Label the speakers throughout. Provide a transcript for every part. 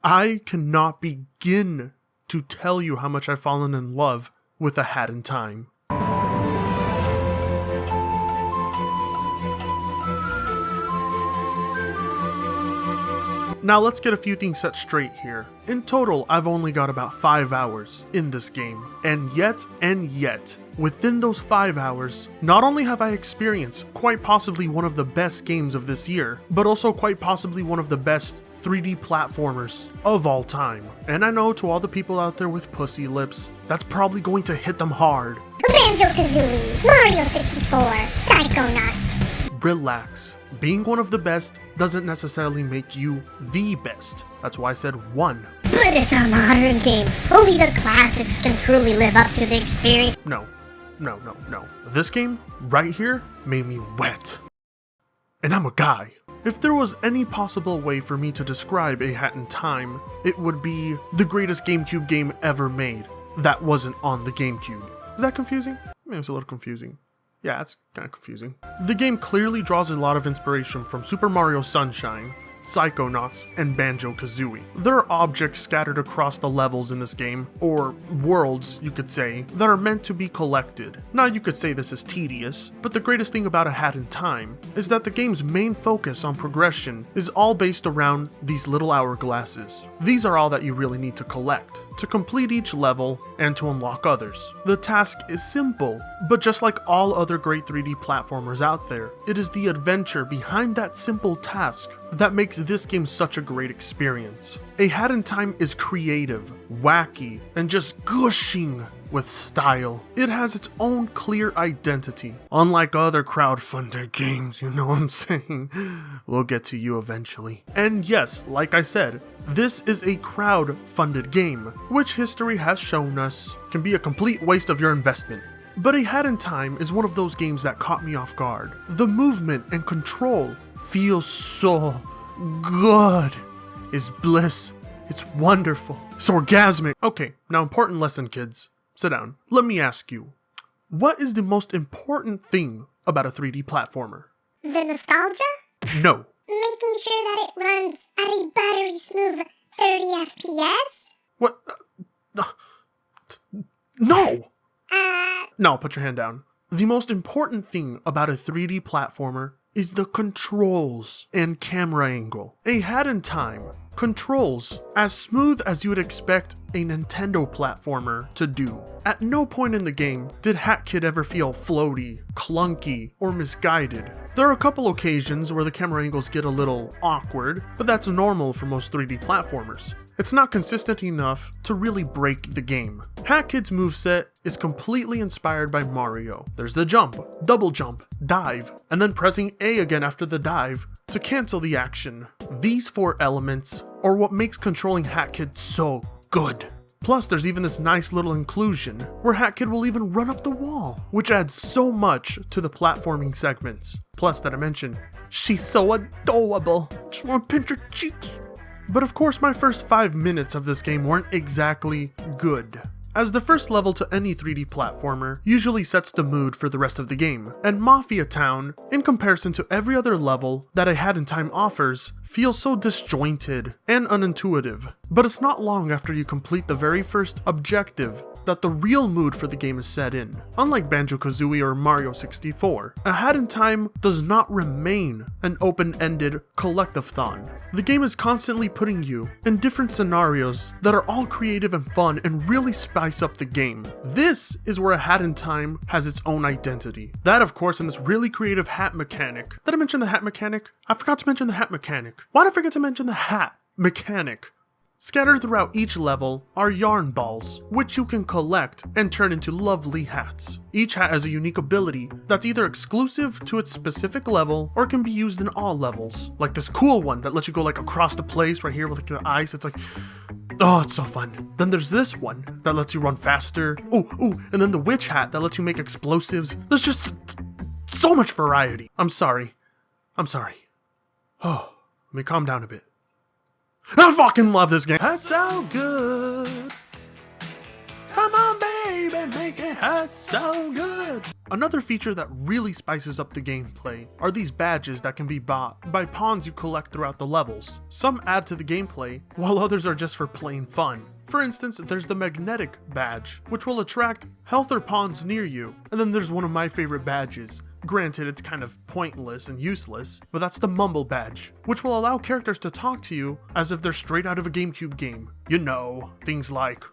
Speaker 1: I cannot begin to tell you how much I've fallen in love with A Hat in Time. Now let's get a few things set straight here. In total, I've only got about 5 hours in this game. And yet, within those 5 hours, not only have I experienced quite possibly one of the best games of this year, but also quite possibly one of the best 3D platformers of all time. And I know to all the people out there with pussy lips, that's probably going to hit them hard.
Speaker 2: Banjo-Kazooie, Mario 64, Psychonauts.
Speaker 1: Relax. Being one of the best doesn't necessarily make you the best. That's why I said one.
Speaker 2: But it's a modern game. Only the classics can truly live up to the experience.
Speaker 1: No. This game, right here, made me wet. And I'm a guy. If there was any possible way for me to describe A Hat in Time, it would be the greatest GameCube game ever made that wasn't on the GameCube. Is that confusing? Maybe it's a little confusing. Yeah, it's kind of confusing. The game clearly draws a lot of inspiration from Super Mario Sunshine, Psychonauts, and Banjo-Kazooie. There are objects scattered across the levels in this game, or worlds, you could say, that are meant to be collected. Now you could say this is tedious, but the greatest thing about A Hat in Time is that the game's main focus on progression is all based around these little hourglasses. These are all that you really need to collect, to complete each level, and to unlock others. The task is simple, but just like all other great 3D platformers out there, it is the adventure behind that simple task that makes this game such a great experience. A Hat in Time is creative, wacky, and just gushing with style. It has its own clear identity. Unlike other crowdfunded games, you know what I'm saying? We'll get to you eventually. And yes, like I said, this is a crowd-funded game, which history has shown us can be a complete waste of your investment. But A Hat in Time is one of those games that caught me off guard. The movement and control feels so good. It's bliss. It's wonderful. It's orgasmic. Okay, now important lesson, kids. Sit down. Let me ask you, what is the most important thing about a 3D platformer?
Speaker 2: The nostalgia?
Speaker 1: No.
Speaker 2: Making sure that it runs at a buttery smooth 30 FPS?
Speaker 1: What? No! No, put your hand down. The most important thing about a 3D platformer is the controls and camera angle. A Hat in Time controls as smooth as you would expect a Nintendo platformer to do. At no point in the game did Hat Kid ever feel floaty, clunky, or misguided. There are a couple occasions where the camera angles get a little awkward, but that's normal for most 3D platformers. It's not consistent enough to really break the game. Hat Kid's moveset is completely inspired by Mario. There's the jump, double jump, dive, and then pressing A again after the dive to cancel the action. These 4 elements are what makes controlling Hat Kid so good. Plus, there's even this nice little inclusion where Hat Kid will even run up the wall, which adds so much to the platforming segments. Plus, that I mentioned, she's so adorable. Just want to pinch her cheeks. But of course, my first 5 minutes of this game weren't exactly good, as the first level to any 3D platformer usually sets the mood for the rest of the game, and Mafia Town, in comparison to every other level that A Hat in Time offers, feels so disjointed and unintuitive. But it's not long after you complete the very first objective that the real mood for the game is set in. Unlike Banjo-Kazooie or Mario 64, A Hat in Time does not remain an open-ended collectathon. The game is constantly putting you in different scenarios that are all creative and fun and really spice up the game. This is where A Hat in Time has its own identity. That, of course, in this really creative hat mechanic. Did I mention the hat mechanic? I forgot to mention the hat mechanic. Why did I forget to mention the hat mechanic? Scattered throughout each level are yarn balls, which you can collect and turn into lovely hats. Each hat has a unique ability that's either exclusive to its specific level or can be used in all levels. Like this cool one that lets you go like across the place right here with like the ice. It's like, oh, it's so fun. Then there's this one that lets you run faster. Ooh, and then the witch hat that lets you make explosives. There's just so much variety. I'm sorry. Oh, let me calm down a bit. I fucking love this game. That's so good. Come on, baby, make it hurt so good. Another feature that really spices up the gameplay are these badges that can be bought by pawns you collect throughout the levels. Some add to the gameplay, while others are just for plain fun. For instance, there's the magnetic badge, which will attract health or pawns near you. And then there's one of my favorite badges. Granted, it's kind of pointless and useless, but that's the mumble badge, which will allow characters to talk to you as if they're straight out of a Gamecube game. You know, things like,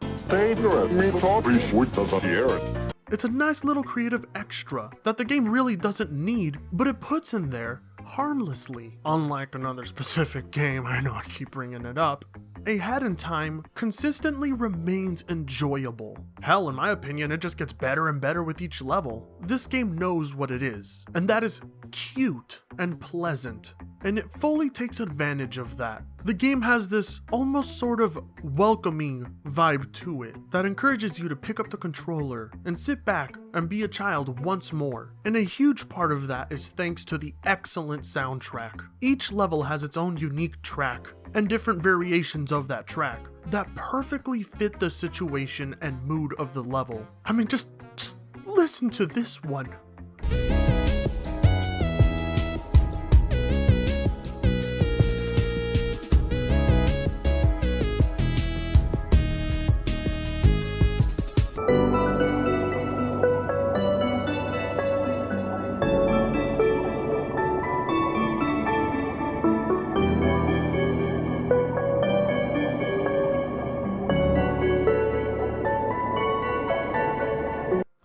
Speaker 1: it's a nice little creative extra that the game really doesn't need, but it puts in there harmlessly. Unlike another specific game, I know I keep bringing it up, A Hat in Time consistently remains enjoyable. Hell, in my opinion, it just gets better and better with each level. This game knows what it is, and that is cute and pleasant, and it fully takes advantage of that. The game has this almost sort of welcoming vibe to it that encourages you to pick up the controller and sit back and be a child once more. And a huge part of that is thanks to the excellent soundtrack. Each level has its own unique track and different variations of that track that perfectly fit the situation and mood of the level. I mean, just listen to this one.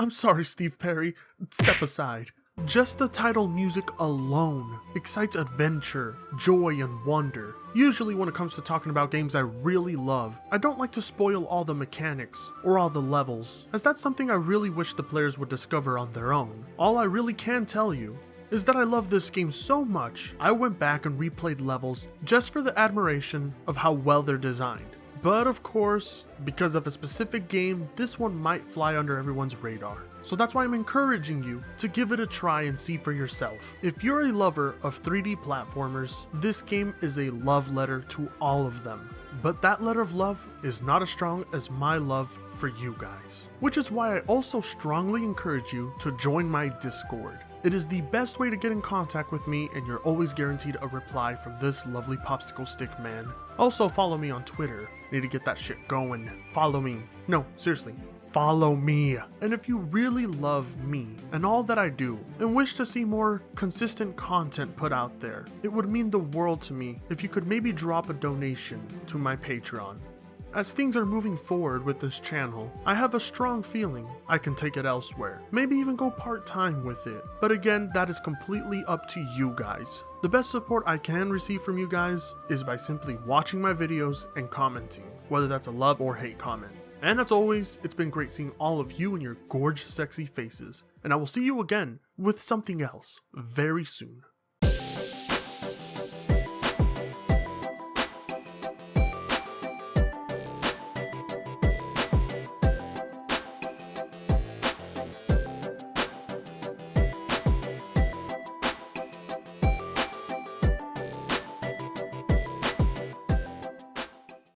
Speaker 1: I'm sorry, Steve Perry, step aside. Just the title music alone excites adventure, joy, and wonder. Usually when it comes to talking about games I really love, I don't like to spoil all the mechanics or all the levels, as that's something I really wish the players would discover on their own. All I really can tell you is that I love this game so much, I went back and replayed levels just for the admiration of how well they're designed. But of course, because of a specific game, this one might fly under everyone's radar. So that's why I'm encouraging you to give it a try and see for yourself. If you're a lover of 3D platformers, this game is a love letter to all of them. But that letter of love is not as strong as my love for you guys. Which is why I also strongly encourage you to join my Discord. It is the best way to get in contact with me, and you're always guaranteed a reply from this lovely popsicle stick man. Also follow me on Twitter. Need to get that shit going. Follow me. No, seriously. Follow me. And if you really love me and all that I do and wish to see more consistent content put out there, it would mean the world to me if you could maybe drop a donation to my Patreon. As things are moving forward with this channel, I have a strong feeling I can take it elsewhere. Maybe even go part-time with it. But again, that is completely up to you guys. The best support I can receive from you guys is by simply watching my videos and commenting, whether that's a love or hate comment. And as always, it's been great seeing all of you and your gorgeous, sexy faces. And I will see you again with something else very soon.